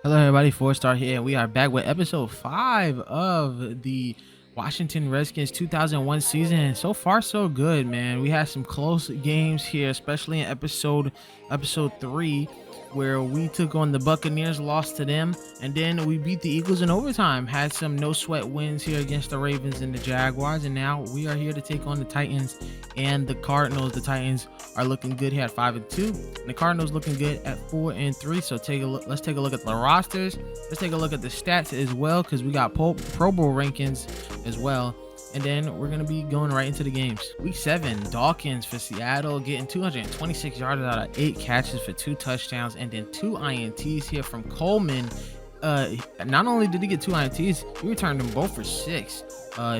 Hello, everybody. 4 Star here, and we are back with episode 5 of the Washington Redskins 2001 season. So far, so good, man. We had some close games here, especially in episode 3, where we took on the Buccaneers, lost to them, and then we beat the Eagles in overtime. Had some no sweat wins here against the Ravens and the Jaguars, and now we are here to take on the Titans and the Cardinals. The Titans are looking good here at 5-2, and the Cardinals looking good at 4-3. So take a look. Let's take a look at the rosters. Let's take a look at the stats as well, because we got Pro Bowl rankings as well. And then we're gonna be going right into the games. Week 7, Dawkins for Seattle, getting 226 yards out of 8 catches for 2 touchdowns, and then 2 INTs here from Coleman. Not only did he get 2 INTs, he returned them both for 6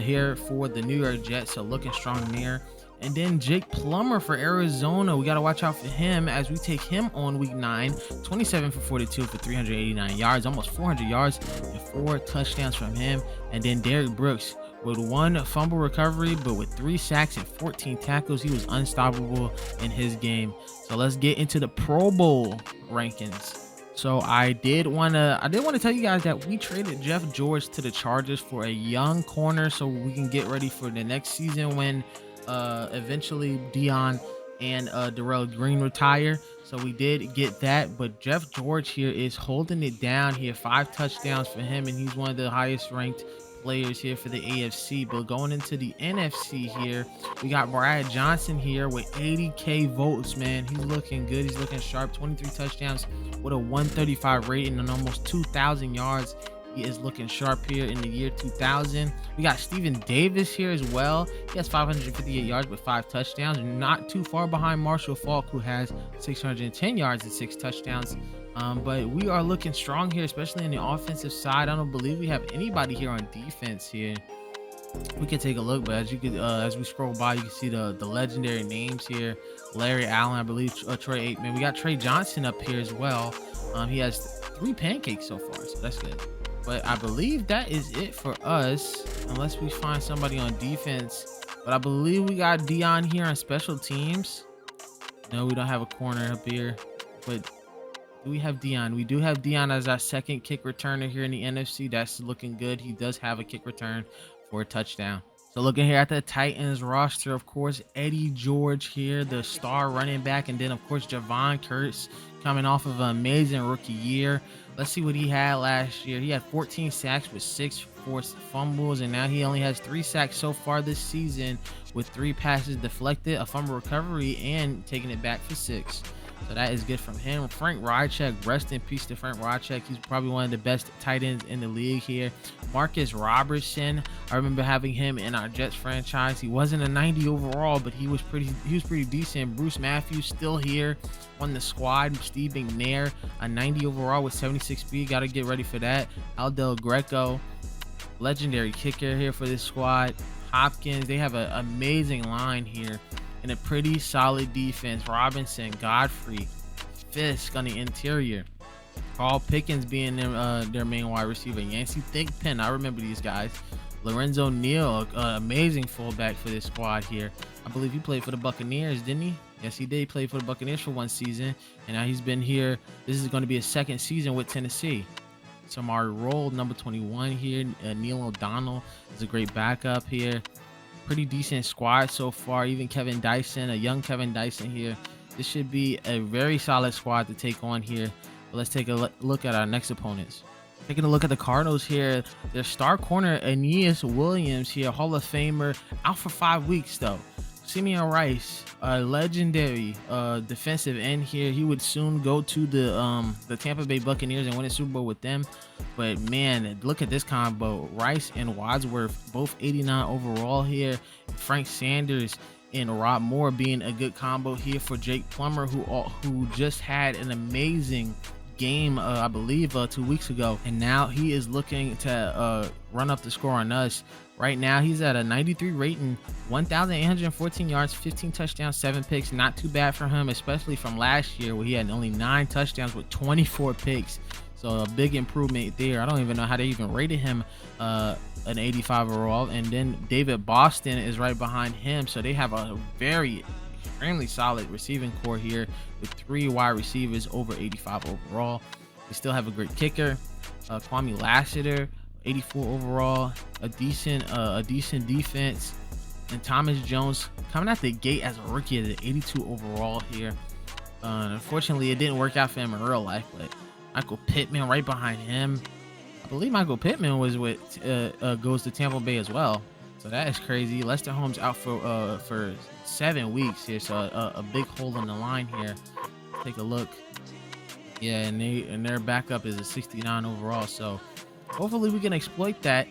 here for the New York Jets. So looking strong there. And then Jake Plummer for Arizona. We got to watch out for him as we take him on week 9. 27 for 42 for 389 yards, almost 400 yards, and 4 touchdowns from him. And then Derek Brooks with 1 fumble recovery, but with 3 sacks and 14 tackles. He was unstoppable in his game. So let's get into the Pro Bowl rankings. So I did want to tell you guys that we traded Jeff George to the Chargers for a young corner, so we can get ready for the next season when eventually Dion and Darrell Green retire. So we did get that, but Jeff George here is holding it down here. 5 touchdowns for him, and he's one of the highest ranked players here for the AFC. But going into the NFC here, we got Brad Johnson here with 80k votes, man. He's looking good. He's looking sharp. 23 touchdowns with a 135 rating and almost 2,000 yards. He is looking sharp here in the year 2000. We got Steven Davis here as well. He has 558 yards with 5 touchdowns, not too far behind Marshall Faulk, who has 610 yards and 6 touchdowns. But we are looking strong here, especially in the offensive side. I don't believe we have anybody here on defense here. We can take a look, but as you could as we scroll by, you can see the legendary names here. Larry Allen, I believe, Troy Aikman. We got Trey Johnson up here as well. He has 3 pancakes so far, so that's good. But I believe that is it for us, unless we find somebody on defense. But I believe we got Dion here on special teams. No, we don't have a corner up here. But do we have Dion? We do have Dion as our second kick returner here in the NFC. That's looking good. He does have a kick return for a touchdown. So looking here at the Titans roster, of course, Eddie George here, the star running back. And then, of course, Javon Kurtz coming off of an amazing rookie year. Let's see what he had last year. He had 14 sacks with 6 forced fumbles, and now he only has 3 sacks so far this season with 3 passes deflected, a fumble recovery, and taking it back for 6. So that is good from him. Frank Rychek, rest in peace to Frank Rychek. He's probably one of the best tight ends in the league here. Marcus Robertson, I remember having him in our Jets franchise. He wasn't a 90 overall, but he was pretty decent. Bruce Matthews still here on the squad. Steve McNair, a 90 overall with 76 speed. Got to get ready for that. Aldel Greco, legendary kicker here for this squad. Hopkins, they have an amazing line here and a pretty solid defense. Robinson, Godfrey, Fisk on the interior. Carl Pickens being their main wide receiver. Yancey Thigpen, I remember these guys. Lorenzo Neal, amazing fullback for this squad here. I believe he played for the Buccaneers, didn't he? Yes, he did. He played for the Buccaneers for 1 season, and now he's been here. This is going to be his 2nd season with Tennessee. Samari Roll, number 21 here. Neil O'Donnell is a great backup here. Pretty decent squad so far. Even Kevin Dyson, a young Kevin Dyson here. This should be a very solid squad to take on here. But let's take a look at our next opponents. Taking a look at the Cardinals here. Their star corner, Aeneas Williams here, Hall of Famer, out for 5 weeks though. Simeon Rice, a legendary defensive end here. He would soon go to the Tampa Bay Buccaneers and win a Super Bowl with them. But man, look at this combo. Rice and Wadsworth, both 89 overall here. Frank Sanders and Rob Moore being a good combo here for Jake Plummer, who just had an amazing game, I believe 2 weeks ago, and now he is looking to run up the score on us. Right now he's at a 93 rating, 1,814 yards, 15 touchdowns, 7 picks. Not too bad for him, especially from last year where he had only 9 touchdowns with 24 picks. So a big improvement there. I don't even know how they even rated him an 85 overall. And then David Boston is right behind him, so they have a very extremely solid receiving core here with 3 wide receivers over 85 overall. We still have a great kicker, Kwame Lassiter, 84 overall, a decent defense, and Thomas Jones coming out the gate as a rookie at 82 overall here. Unfortunately, it didn't work out for him in real life, but Michael Pittman right behind him. I believe Michael Pittman was with goes to Tampa Bay as well, so that is crazy. Lester Holmes out for 7 weeks here, so a big hole in the line here. Take a look. Yeah, and their backup is a 69 overall, so hopefully we can exploit that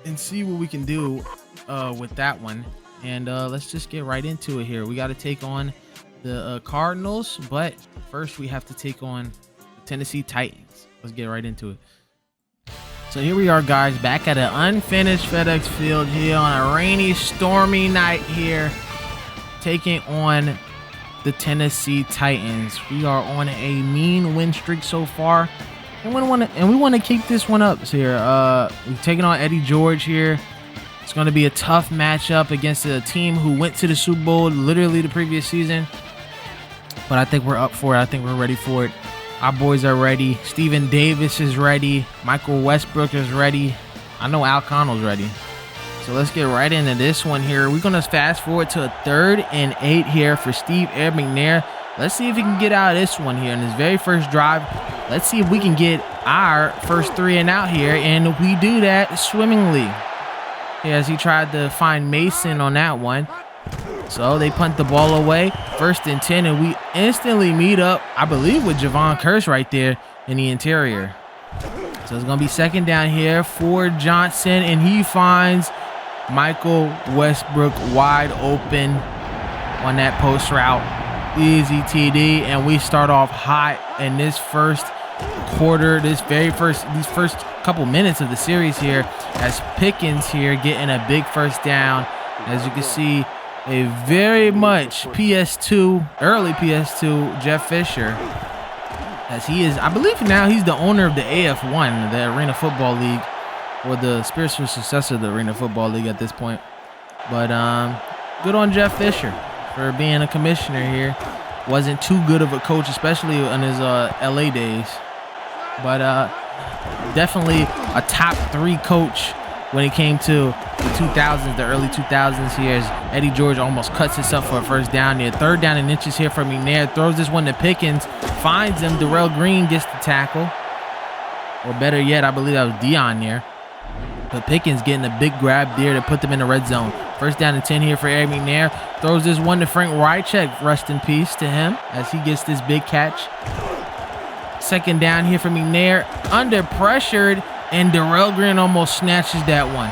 and see what we can do with that one. And let's just get right into it here. We got to take on the Cardinals, but first we have to take on the Tennessee Titans. Let's get right into it. So here we are, guys, back at an unfinished FedEx Field here on a rainy, stormy night here, taking on the Tennessee Titans. We are on a mean win streak so far, and we want to keep this one up here. We've taken on Eddie George here. It's going to be a tough matchup against a team who went to the Super Bowl literally the previous season, but I think we're up for it. I think we're ready for it. Our boys are ready. Steven Davis is ready. Michael Westbrook is ready. I know Al Connell's ready. So let's get right into this one here. We're going to fast forward to a 3rd and 8 here for Steve Air McNair. Let's see if he can get out of this one here in his very first drive. Let's see if we can get our first 3 and out here, and we do that swimmingly. As he tried to find Mason on that one. So they punt the ball away. 1st and 10, and we instantly meet up, I believe, with Javon Curse right there in the interior. So it's going to be 2nd down here for Johnson, and he finds Michael Westbrook wide open on that post route. Easy TD, and we start off hot in this first quarter, these first couple minutes of the series here, as Pickens here getting a big 1st down. As you can see, a very much early PS2 Jeff Fisher, as he is, I believe now he's the owner of the AF1, the Arena Football League, or the spiritual successor of the Arena Football League at this point. But good on Jeff Fisher for being a commissioner here. Wasn't too good of a coach, especially in his LA days, but definitely a top 3 coach when it came to the 2000s, the early 2000s here, as Eddie George almost cuts himself for a 1st down there. 3rd down and inches here from McNair. Throws this one to Pickens. Finds him. Darrell Green gets the tackle. Or better yet, I believe that was Dion there. But Pickens getting a big grab there to put them in the red zone. 1st down and 10 here for Eric McNair. Throws this one to Frank Wycheck. Rest in peace to him as he gets this big catch. 2nd down here for McNair. Under pressured. And Darrell Green almost snatches that one.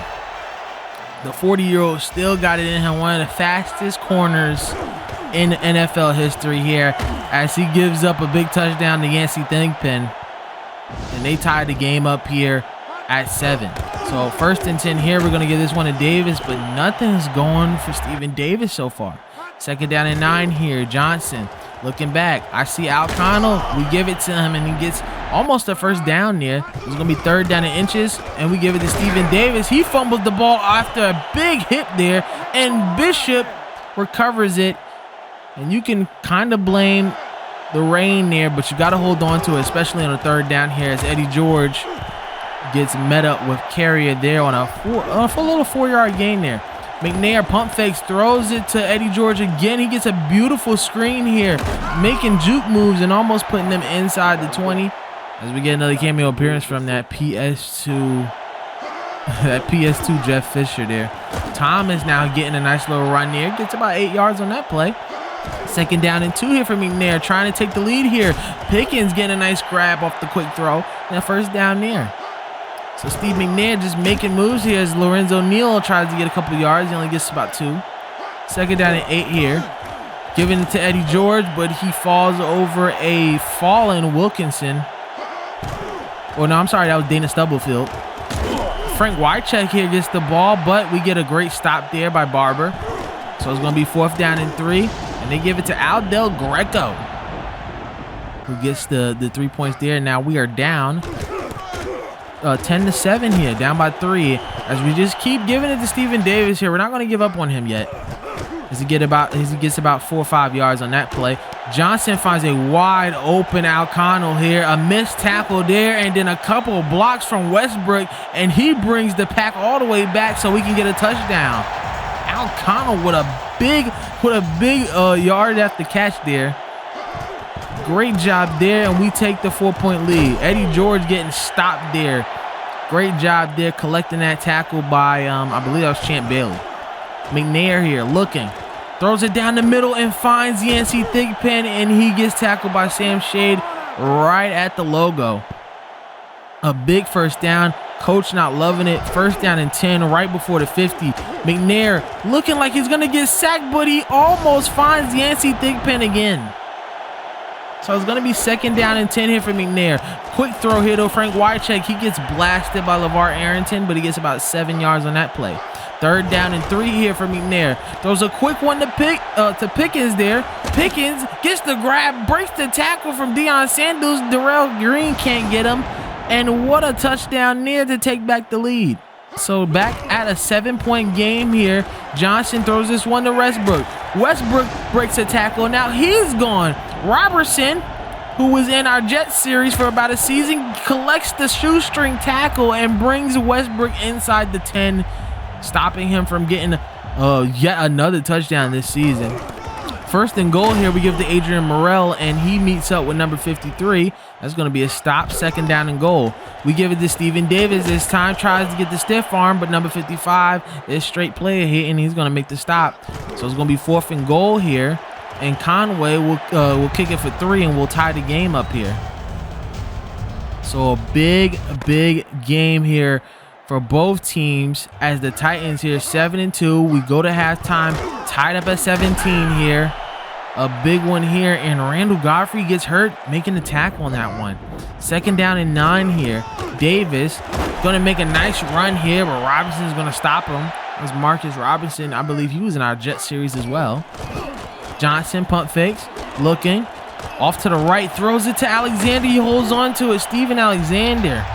The 40-year-old still got it in him. One of the fastest corners in NFL history here, as he gives up a big touchdown to Yancey Thigpen. And they tied the game up here at 7. So 1st and 10 here. We're going to give this one to Davis, but nothing's going for Steven Davis so far. 2nd down and 9 here. Johnson looking back. I see Al Connell. We give it to him, and he gets almost a 1st down there. It's going to be 3rd down and inches, and we give it to Steven Davis. He fumbled the ball after a big hit there, and Bishop recovers it. And you can kind of blame the rain there, but you got to hold on to it, especially on a 3rd down here, as Eddie George gets met up with Carrier there on a little 4-yard gain there. McNair pump fakes, throws it to Eddie George again. He gets a beautiful screen here, making juke moves and almost putting them inside the 20. As we get another cameo appearance from that PS2 Jeff Fisher there. Thomas now getting a nice little run there. Gets about 8 yards on that play. 2nd down and 2 here for McNair, trying to take the lead here. Pickens getting a nice grab off the quick throw. And a 1st down there. So Steve McNair just making moves here as Lorenzo Neal tries to get a couple yards. He only gets about 2. 2nd down and 8 here. Giving it to Eddie George, but he falls over a fallen Wilkinson. Oh, no, I'm sorry. That was Dana Stubblefield. Frank Wycheck here gets the ball, but we get a great stop there by Barber. So it's going to be 4th down and 3. And they give it to Aldel Greco, who gets the 3 points there. Now we are down 10-7 here, down by 3, as we just keep giving it to Steven Davis here. We're not going to give up on him yet, as he gets about 4 or 5 yards on that play. Johnson finds a wide open Alcano here, a missed tackle there, and then a couple of blocks from Westbrook, and he brings the pack all the way back so we can get a touchdown. Alcano with a big yard after catch there. Great job there, and we take the 4-point lead. Eddie George getting stopped there. Great job there collecting that tackle by, I believe that was Champ Bailey. McNair here looking. Throws it down the middle and finds Yancey Thigpen, and he gets tackled by Sam Shade right at the logo. A big first down. Coach not loving it. First down and 10 right before the 50. McNair looking like he's going to get sacked, but he almost finds Yancey Thigpen again. So it's going to be second down and 10 here for McNair. Quick throw here, though. Frank Wycheck, he gets blasted by LeVar Arrington, but he gets about 7 yards on that play. Third down and 3 here for McNair. Throws a quick one to Pickens there. Pickens gets the grab, breaks the tackle from Deion Sanders. Darrell Green can't get him. And what a touchdown near to take back the lead. So back at a 7-point game here. Johnson throws this one to Westbrook. Westbrook breaks a tackle. Now he's gone. Robertson, who was in our Jets series for about a season, collects the shoestring tackle and brings Westbrook inside the 10, stopping him from getting yet another touchdown this season. First and goal here, we give to Adrian Morrell, and he meets up with number 53. That's going to be a stop, second down and goal. We give it to Steven Davis this time, tries to get the stiff arm, but number 55 is straight play hit, and he's going to make the stop. So it's going to be fourth and goal here, and Conway will kick it for 3, and we'll tie the game up here. So a big game here for both teams as the Titans here 7-2. We go to halftime tied up at 17 here. A big one here, and Randall Godfrey gets hurt making the tackle on that one. Second down and 9 here. Davis gonna make a nice run here, but Robinson's gonna stop him. As Marcus Robinson, I believe he was in our Jet series as well. Johnson pump fakes, looking off to the right, throws it to Alexander. He holds on to it. Steven Alexander.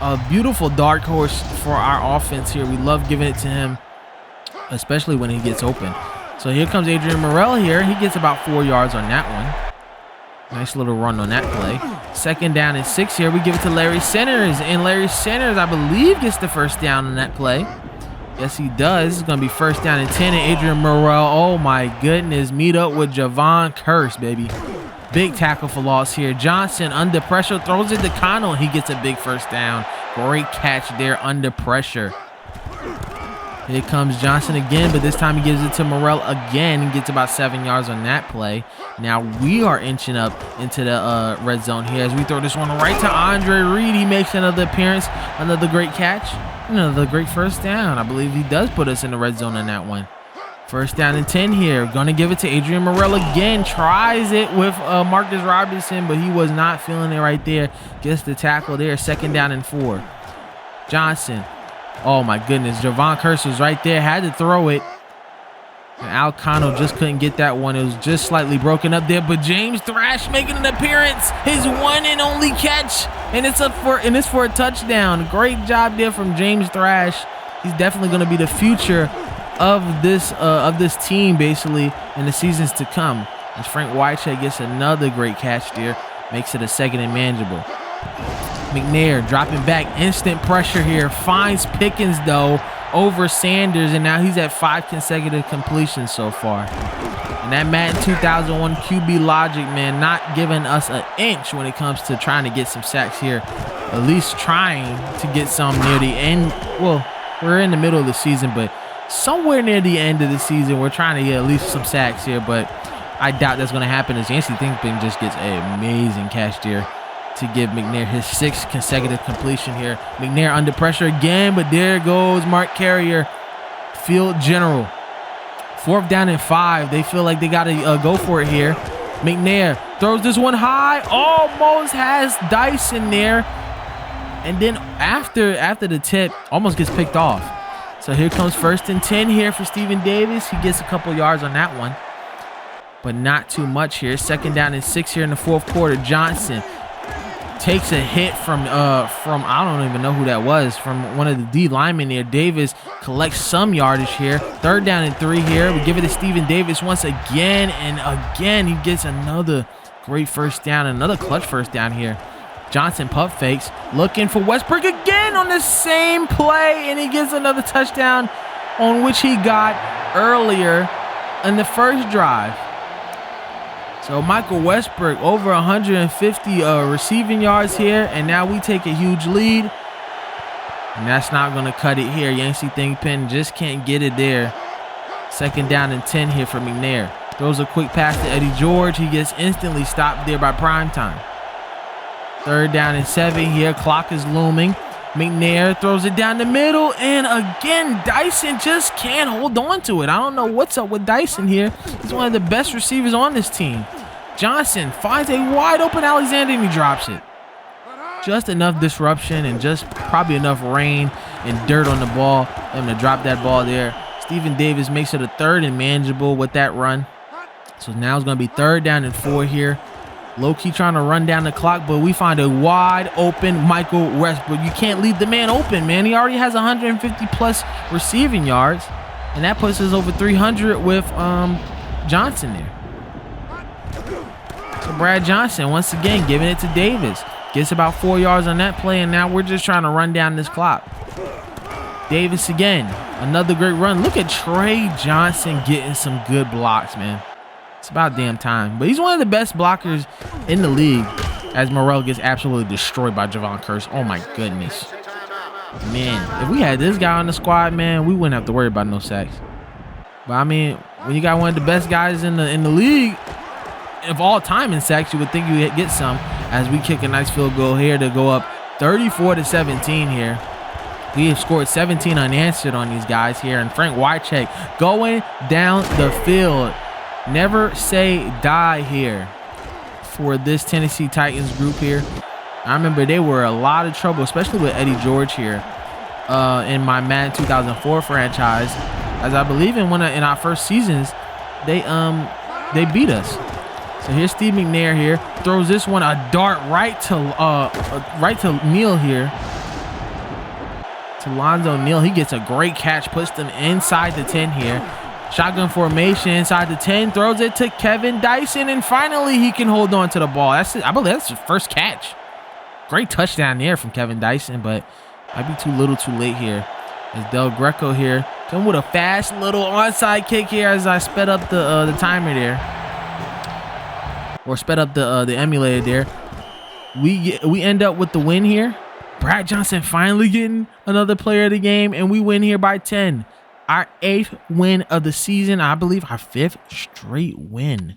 A beautiful dark horse for our offense here. We love giving it to him, especially when he gets open. So here comes Adrian Morrell here. He gets about 4 yards on that one. Nice little run on that play. Second down and 6 here. We give it to Larry Centers, and Larry Centers, I believe, gets the first down on that play. Yes, he does. It's going to be first down and 10, and Adrian Morrell, oh my goodness, meet up with Javon Curse, baby. Big tackle for loss here. Johnson under pressure, throws it to Connell. He gets a big first down. Great catch there under pressure. Here comes Johnson again, but this time he gives it to Morrell again and gets about 7 yards on that play. Now we are inching up into the red zone here as we throw this one right to Andre Reed. He makes another appearance, another great catch, another great first down. I believe he does put us in the red zone on that one. First down and 10 here. Gonna give it to Adrian Morrell again. Tries it with Marcus Robinson, but he was not feeling it right there. Gets the tackle there. Second down and 4. Johnson. Oh my goodness. Javon Curse was right there. Had to throw it. And Alcano just couldn't get that one. It was just slightly broken up there. But James Thrash making an appearance. His one and only catch. And it's for a touchdown. Great job there from James Thrash. He's definitely going to be the future of this team, basically, in the seasons to come. As Frank Wycheck gets another great catch there, makes it a second and manageable. McNair dropping back, instant pressure here, finds Pickens though over Sanders, and now he's at 5 consecutive completions so far. And that Madden 2001 QB logic, man, not giving us an inch when it comes to trying to get some sacks here. At least trying to get some near the end. Well, we're in the middle of the season, but somewhere near the end of the season, we're trying to get at least some sacks here, but I doubt that's going to happen as Yancey Thigpen just gets an amazing catch there to give McNair his 6th consecutive completion here. McNair under pressure again, but there goes Mark Carrier, field general. 4th down and 5. They feel like they got to go for it here. McNair throws this one high, almost has Dyson there, and then after the tip, almost gets picked off. So here comes 1st and 10 here for Steven Davis. He gets a couple yards on that one, but not too much here. 2nd down and 6 here in the 4th quarter. Johnson takes a hit from I don't even know who that was, from one of the D linemen there. Davis collects some yardage here. 3rd down and 3 here. We give it to Steven Davis once again, and again he gets another great first down, another clutch first down here. Johnson pump fakes, looking for Westbrook again on the same play, and he gets another touchdown on which he got earlier in the first drive. So Michael Westbrook over 150 receiving yards here, and now we take a huge lead. And that's not going to cut it here. Yancey Thingpen just can't get it there. 2nd down and 10 here for McNair. Throws a quick pass to Eddie George. He gets instantly stopped there by Primetime. 3rd down and 7 here. Clock is looming. McNair throws it down the middle, and again, Dyson just can't hold on to it. I don't know what's up with Dyson here. He's one of the best receivers on this team. Johnson finds a wide open Alexander, and he drops it. Just enough disruption and just probably enough rain and dirt on the ball for him to drop that ball there. Steven Davis makes it a 3rd and manageable with that run. So now it's going to be 3rd down and 4 here. Low-key trying to run down the clock, but we find a wide open Michael Westbrook. You can't leave the man open, man. He already has 150-plus receiving yards, and that puts us over 300 with Johnson there. So Brad Johnson, once again, giving it to Davis. Gets about 4 yards on that play, and now we're just trying to run down this clock. Davis again, another great run. Look at Trey Johnson getting some good blocks, man. It's about damn time. But he's one of the best blockers in the league, as Morrell gets absolutely destroyed by Javon Curse. Oh, my goodness. Man, if we had this guy on the squad, man, we wouldn't have to worry about no sacks. But, I mean, when you got one of the best guys in the league of all time in sacks, you would think you would get some, as we kick a nice field goal here to go up 34-17 here. We have scored 17 unanswered on these guys here, and Frank Wycheck going down the field. Never say die here for this Tennessee Titans group here. I remember they were a lot of trouble, especially with Eddie George here in my Madden 2004 franchise, as I believe in our first seasons they beat us. So here's Steve McNair here, throws this one a dart right to Neal here. To Lonzo Neal, he gets a great catch, puts them inside the 10 here. Shotgun formation inside the 10, throws it to Kevin Dyson, and finally he can hold on to the ball. I believe that's his first catch. Great touchdown there from Kevin Dyson, but might be too little too late here. As Del Greco here, come with a fast little onside kick here as I sped up the timer there. Or sped up the emulator there. We end up with the win here. Brad Johnson finally getting another player of the game, and we win here by 10. Our 8th win of the season. I believe our 5th straight win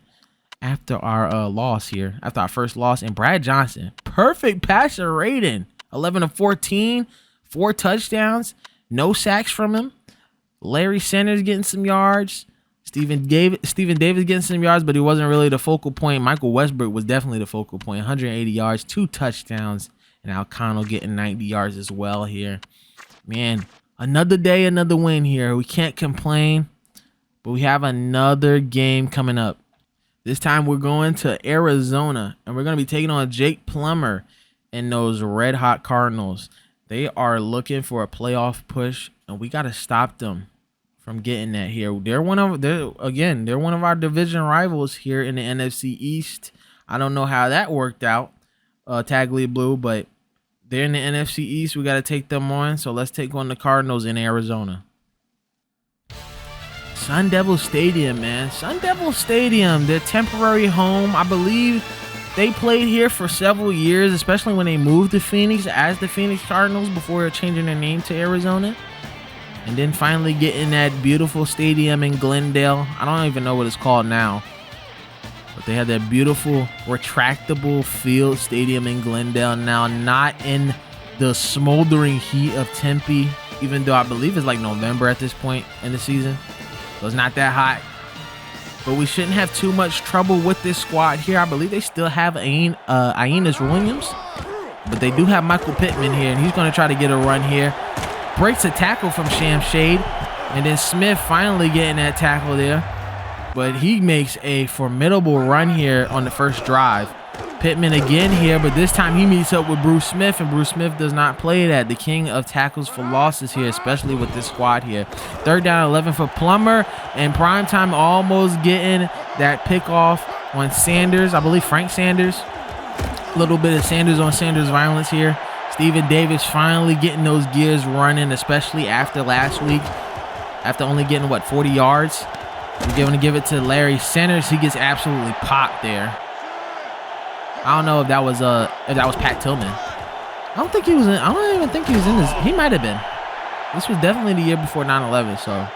after our loss here. After our first loss. And Brad Johnson, perfect passer rating. 11 of 14, 4 touchdowns, no sacks from him. Larry Sanders getting some yards. Steven Davis getting some yards, but he wasn't really the focal point. Michael Westbrook was definitely the focal point. 180 yards, 2 touchdowns. And Alcano getting 90 yards as well here. Man, another day, another win here. We can't complain, but we have another game coming up. This time we're going to Arizona, and we're going to be taking on Jake Plummer and those red-hot Cardinals. They are looking for a playoff push, and we got to stop them from getting that here. They're one of our division rivals here in the NFC East. I don't know how that worked out, Tagley Blue, but they're in the NFC East. We got to take them on. So let's take on the Cardinals in Arizona. Sun Devil Stadium, man. Sun Devil Stadium, their temporary home. I believe they played here for several years, especially when they moved to Phoenix as the Phoenix Cardinals before changing their name to Arizona. And then finally getting that beautiful stadium in Glendale. I don't even know what it's called now. But they have that beautiful retractable field stadium in Glendale now, not in the smoldering heat of Tempe, even though I believe it's like November at this point in the season. So it's not that hot. But we shouldn't have too much trouble with this squad here. I believe they still have Aeneas Williams, but they do have Michael Pittman here, and he's going to try to get a run here. Breaks a tackle from Sham Shade, and then Smith finally getting that tackle there. But he makes a formidable run here on the first drive. Pittman again here, but this time he meets up with Bruce Smith, and Bruce Smith does not play that. The king of tackles for losses here, especially with this squad here. 3rd down 11 for Plummer, and Primetime almost getting that pick off on Sanders. I believe Frank Sanders. A little bit of Sanders on Sanders violence here. Stephen Davis finally getting those gears running, especially after last week. After only getting, what, 40 yards? We're going to give it to Larry Sanders. He gets absolutely popped there. I don't know if that was Pat Tillman. I don't even think he was in this. He might have been. This was definitely the year before 9/11, so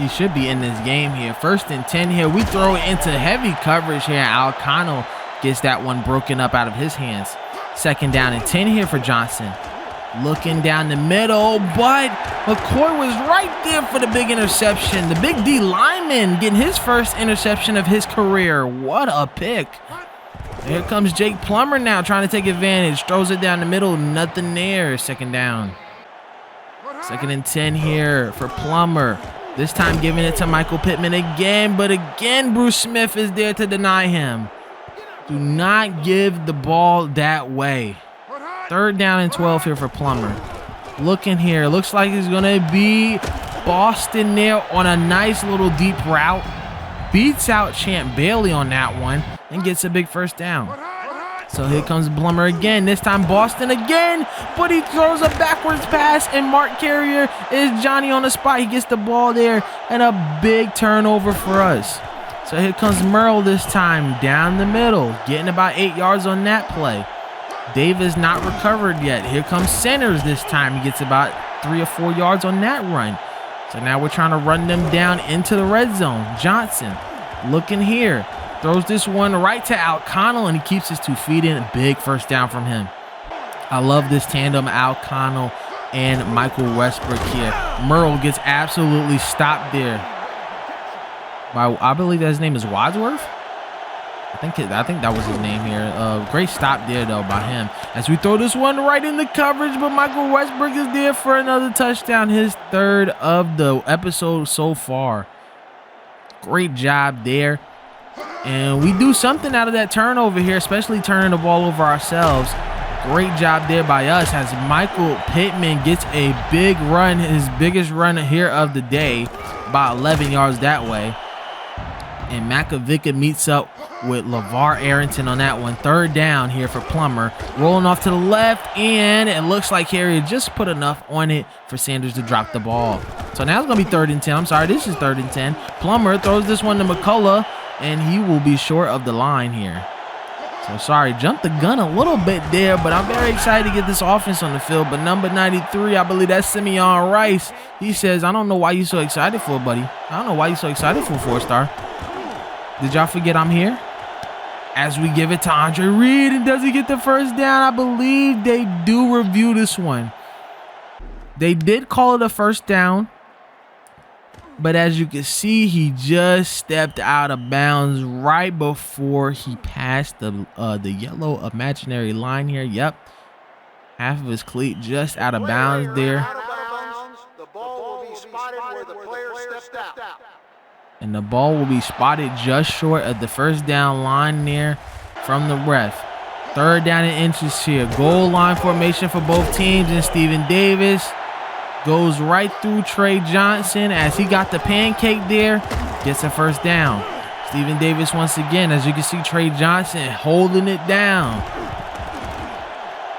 he should be in this game here. 1st and 10 here. We throw it into heavy coverage here. Alcano gets that one broken up out of his hands. 2nd down and 10 here for Johnson. Looking down the middle, but McCoy was right there for the big interception. The big D lineman getting his first interception of his career. What a pick. Here comes Jake Plummer now trying to take advantage. Throws it down the middle. Nothing there. 2nd down. 2nd and 10 here for Plummer. This time giving it to Michael Pittman again. But again, Bruce Smith is there to deny him. Do not give the ball that way. 3rd down and 12 here for Plummer. Looking here. Looks like he's going to be Boston there on a nice little deep route. Beats out Champ Bailey on that one. And gets a big 1st down. So here comes Plummer again. This time Boston again, but he throws a backwards pass, and Mark Carrier is Johnny on the spot. He gets the ball there, and a big turnover for us. So here comes Merle this time down the middle, getting about 8 yards on that play. Davis not recovered yet. Here comes Centers this time. He gets about 3 or 4 yards on that run. So now we're trying to run them down into the red zone. Johnson looking here. Throws this one right to Alcano, and he keeps his 2 feet in. A big 1st down from him. I love this tandem, Alcano and Michael Westbrook here. Merle gets absolutely stopped there. I believe that his name is Wadsworth. I think that was his name here. Great stop there, though, by him. As we throw this one right in the coverage, but Michael Westbrook is there for another touchdown. His 3rd of the episode so far. Great job there. And we do something out of that turnover here, especially turning the ball over ourselves. Great job there by us as Michael Pittman gets a big run, his biggest run here of the day, about 11 yards that way. And Makovica meets up with LeVar Arrington on that one. 3rd down here for Plummer. Rolling off to the left, and it looks like Harry just put enough on it for Sanders to drop the ball. So now it's going to be 3rd and 10. I'm sorry, this is 3rd and 10. Plummer throws this one to McCullough, and he will be short of the line here. So sorry, jumped the gun a little bit there, but I'm very excited to get this offense on the field. But number 93, I believe that's Simeon Rice. He says, I don't know why you're so excited for, buddy. I don't know why you're so excited for 4-star. Did y'all forget I'm here? As we give it to Andre Reed, and does he get the 1st down? I believe they do review this one. They did call it a 1st down. But as you can see, he just stepped out of bounds right before he passed the yellow imaginary line here. Yep. Half of his cleat just out of bounds there. The ball will be spotted where the player stepped out. And the ball will be spotted just short of the 1st down line there from the ref. 3rd down and inches here. Goal line formation for both teams, and Stephen Davis goes right through Trey Johnson as he got the pancake there. Gets a 1st down. Stephen Davis once again, as you can see, Trey Johnson holding it down.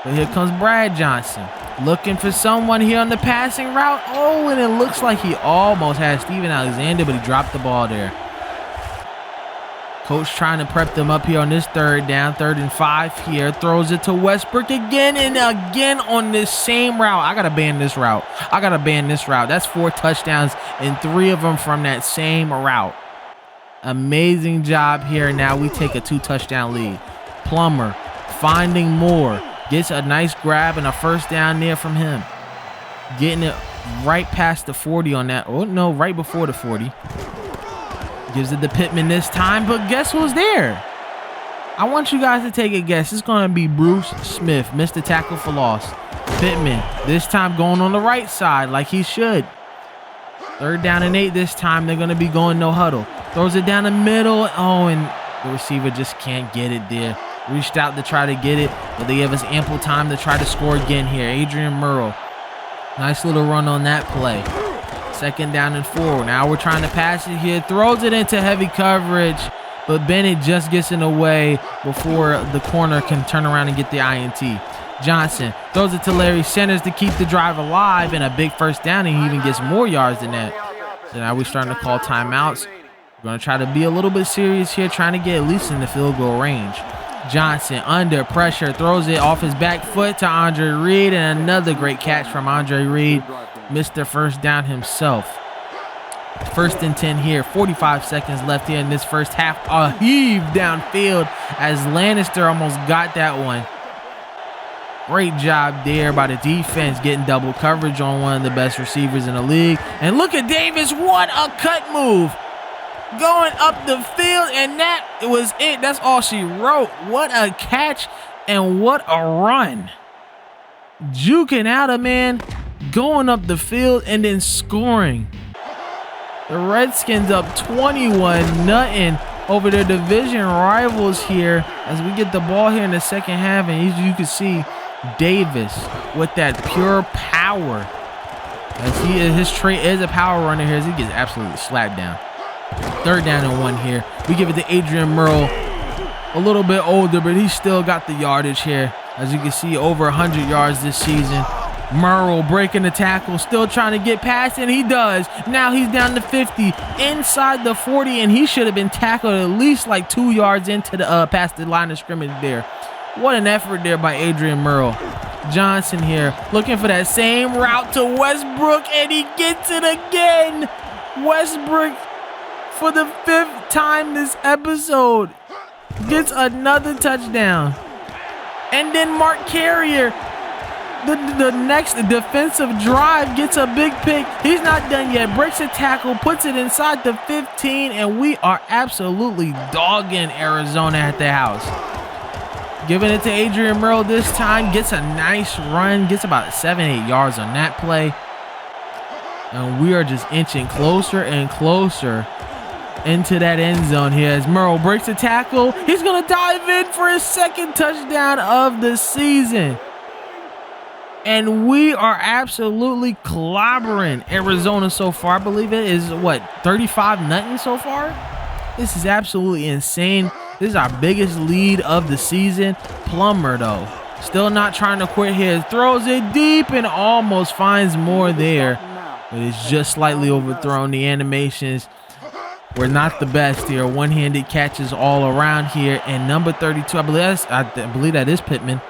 But here comes Brad Johnson. Looking for someone here on the passing route. Oh, and it looks like he almost had Steven Alexander, but he dropped the ball there. Coach trying to prep them up here on this 3rd down. 3rd and 5 here. Throws it to Westbrook again and again on this same route. I got to ban this route. That's 4 touchdowns and 3 of them from that same route. Amazing job here. Now we take a 2-touchdown lead. Plummer finding Moore. Gets a nice grab and a 1st down there from him. Getting it right past the 40 on that. Oh, no, right before the 40. Gives it to Pittman this time, but guess who's there? I want you guys to take a guess. It's going to be Bruce Smith, Mr. Tackle for Loss. Pittman, this time going on the right side like he should. 3rd down and 8 this time. They're going to be going no huddle. Throws it down the middle. Oh, and the receiver just can't get it there. Reached out to try to get it, but they gave us ample time to try to score again here. Adrian Murrow. Nice little run on that play. 2nd down and 4. Now we're trying to pass it here. Throws it into heavy coverage, but Bennett just gets in the way before the corner can turn around and get the INT. Johnson throws it to Larry Sanders to keep the drive alive, and a big 1st down, and he even gets more yards than that. So now we're starting to call timeouts. We're going to try to be a little bit serious here, trying to get at least in the field goal range. Johnson under pressure, throws it off his back foot to Andre Reed, and another great catch from Andre Reed. Missed the 1st down himself. 1st and 10 here, 45 seconds left here in this first half. A heave downfield as Lannister almost got that one. Great job there by the defense, getting double coverage on one of the best receivers in the league. And look at Davis, what a cut move. Going up the field, and that was it. That's all she wrote. What a catch and what a run. Juking out a man, going up the field, and then scoring. The Redskins up 21-0 over their division rivals here as we get the ball here in the 2nd half, and as you can see, Davis with that pure power. As his trait is a power runner here, as he gets absolutely slapped down. 3rd down and 1 here. We give it to Adrian Murrow. A little bit older, but he still got the yardage here. As you can see, over 100 yards this season. Murrow breaking the tackle, still trying to get past, and he does. Now he's down to 50, inside the 40, and he should have been tackled at least like 2 yards into the past the line of scrimmage there. What an effort there by Adrian Murrow. Johnson here, looking for that same route to Westbrook, and he gets it again. Westbrook, for the 5th time this episode, gets another touchdown. And then Mark Carrier, the next defensive drive, gets a big pick. He's not done yet. Breaks a tackle, puts it inside the 15, and we are absolutely dogging Arizona at the house. Giving it to Adrian Murrow this time. Gets a nice run. Gets about 7-8 yards on that play. And we are just inching closer and closer into that end zone here as Murrow breaks a tackle. He's going to dive in for his 2nd touchdown of the season. And we are absolutely clobbering Arizona so far. I believe it is, 35-0 so far? This is absolutely insane. This is our biggest lead of the season. Plummer, though, still not trying to quit here. Throws it deep and almost finds more there. But it's just slightly overthrown. The animations were not the best here. One-handed catches all around here. And number 32, I believe that is Pittman,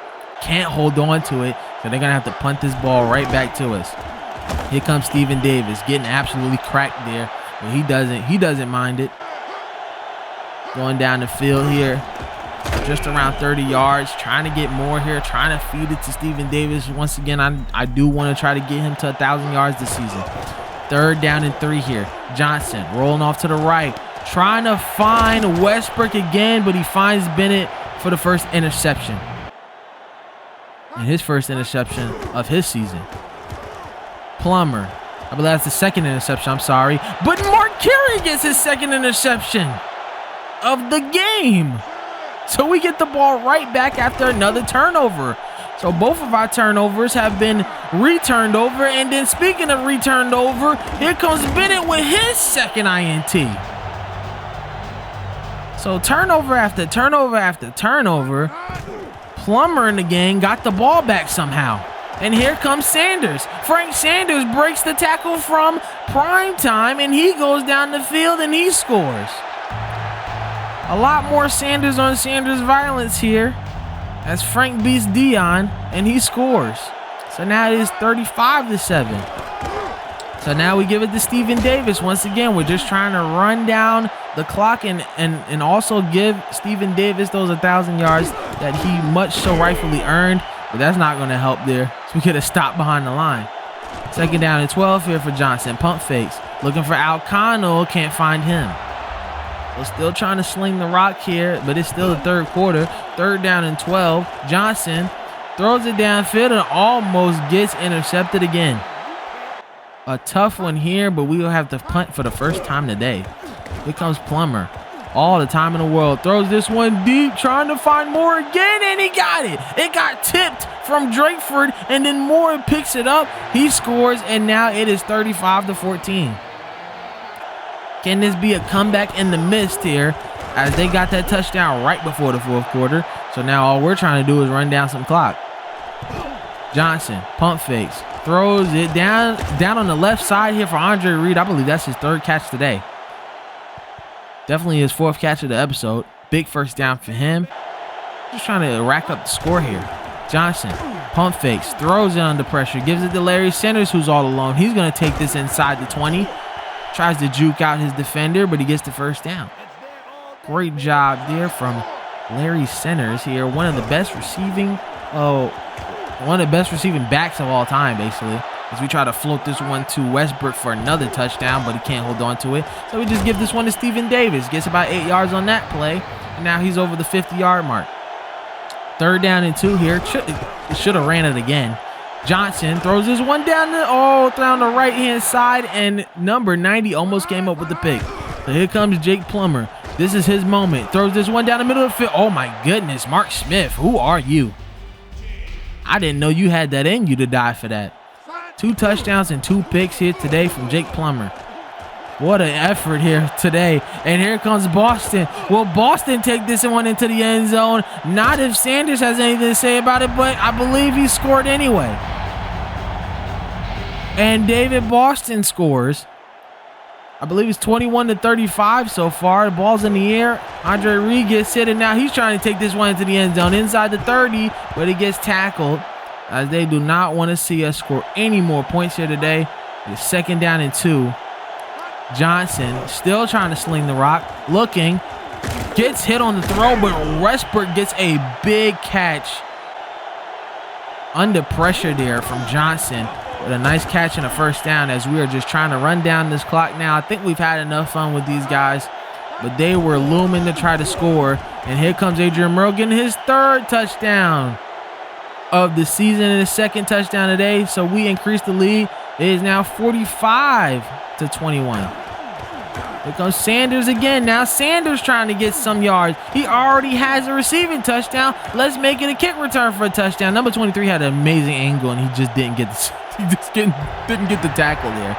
can't hold on to it. So they're going to have to punt this ball right back to us. Here comes Stephen Davis, getting absolutely cracked there. But he doesn't mind it. Going down the field here, just around 30 yards, trying to get more here, trying to feed it to Stephen Davis. Once again, I do want to try to get him to 1,000 yards this season. 3rd down and 3 here. Johnson rolling off to the right, trying to find Westbrook again, but he finds Bennett for the 1st interception. And his 1st interception of his season. Plummer, I believe that's the 2nd interception, I'm sorry. But Mark Carey gets his 2nd interception of the game. So we get the ball right back after another turnover. So both of our turnovers have been returned over. And then speaking of returned over, here comes Bennett with his 2nd INT. So turnover after turnover after turnover. Plummer in the game got the ball back somehow. And here comes Sanders. Frank Sanders breaks the tackle from Primetime, and he goes down the field and he scores. A lot more Sanders on Sanders violence here as Frank beats Dion and he scores. So now it is 35-7. So now we give it to Stephen Davis. Once again, we're just trying to run down the clock and also give Stephen Davis those 1,000 yards that he much so rightfully earned. But that's not going to help there. So we get a stop behind the line. 2nd down and 12 here for Johnson. Pump fakes. Looking for Alcano. Can't find him. We're still trying to sling the rock here, but it's still the 3rd quarter. 3rd down and 12. Johnson throws it downfield and almost gets intercepted again. A tough one here, but we will have to punt for the first time today. Here comes Plummer. all the time in the world. Throws this one deep, trying to find Moore again, and he got it. It got tipped from Drakeford, and then Moore picks it up. He scores, and now it is 35-14. Can this be a comeback in the mist here, as they got that touchdown right before the fourth quarter? So now all we're trying to do is run down some clock. Johnson, pump fakes, throws it down on the left side here for Andre Reed. I believe that's his third catch today. Definitely his fourth catch of the episode. Big first down for him. Just trying to rack up the score here. Johnson, pump fakes, throws it under pressure, gives it to Larry Sanders, who's all alone. He's going to take this inside the 20. Tries to juke out his defender, but he gets the first down. Great job there from Larry Sanders here. One of the best receiving backs of all time, basically. As we try to float this one to Westbrook for another touchdown, but he can't hold on to it. So we just give this one to Stephen Davis. Gets about 8 yards on that play. And now he's over the 50-yard mark. 3rd down and 2 here. Should have ran it again. Johnson throws this one down the right-hand side, and number 90 almost came up with the pick. So here comes Jake Plummer. This is his moment. Throws this one down the middle of the field. Oh my goodness, Mark Smith, who are you? I didn't know you had that in you to die for that. 2 touchdowns and 2 picks here today from Jake Plummer. What an effort here today. And here comes Boston. Will Boston take this one into the end zone? Not if Sanders has anything to say about it, but I believe he scored anyway. And David Boston scores. I believe it's 21-35 so far. The ball's in the air. Andre Reed gets hit, and now he's trying to take this one into the end zone inside the 30, but he gets tackled, as they do not want to see us score any more points here today. It's 2nd down and 2. Johnson still trying to sling the rock. Looking. Gets hit on the throw, but Westbrook gets a big catch under pressure there from Johnson. With a nice catch and a first down, as we are just trying to run down this clock now. I think we've had enough fun with these guys, but they were looming to try to score. And here comes Adrian Merle getting his 3rd touchdown of the season and his 2nd touchdown today. So we increased the lead. It is now 45-21. Here comes Sanders again. Now Sanders trying to get some yards. He already has a receiving touchdown. Let's make it a kick return for a touchdown. Number 23 had an amazing angle, and he just didn't get the tackle there.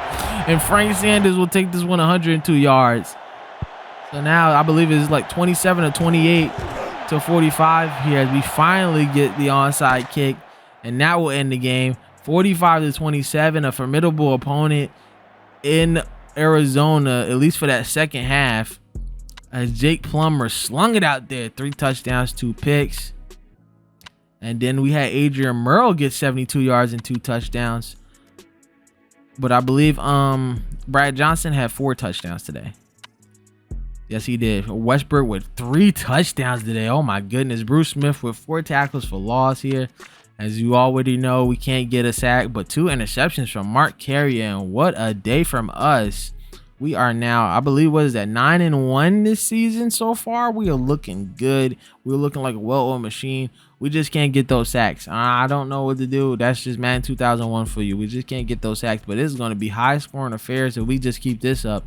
And Frank Sanders will take this one 102 yards. So now I believe it's like 27-28-45 here, as we finally get the onside kick, and that will end the game. 45-27, a formidable opponent in Arizona, at least for that second half, as Jake Plummer slung it out there. 3 touchdowns, 2 picks. And then we had Adrian Merle get 72 yards and 2 touchdowns. But I believe Brad Johnson had 4 touchdowns today. Yes, he did. Westbrook with 3 touchdowns today. Oh my goodness. Bruce Smith with 4 tackles for loss here. As you already know, we can't get a sack, but 2 interceptions from Mark Carrier, and what a day from us. We are now, I believe, what is that, 9-1 this season so far? We are looking good. We're looking like a well-oiled machine. We just can't get those sacks. I don't know what to do. That's just Madden 2001 for you. We just can't get those sacks, but this is going to be high-scoring affairs if we just keep this up.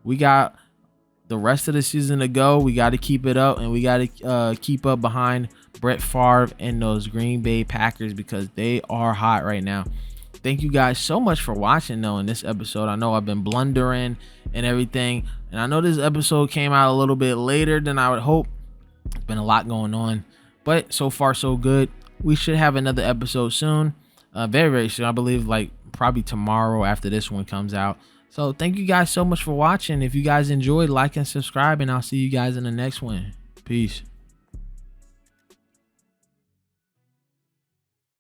We got the rest of the season to go. We got to keep it up, and we got to keep up behind Brett Favre and those Green Bay Packers, because they are hot right now. Thank you guys so much for watching though in this episode. I know I've been blundering and everything, and I know this episode came out a little bit later than I would hope. It's been a lot going on, but so far so good. We should have another episode soon, very, very soon. I believe like probably tomorrow after this one comes out. So thank you guys so much for watching. If you guys enjoyed, like and subscribe, and I'll see you guys in the next one. Peace.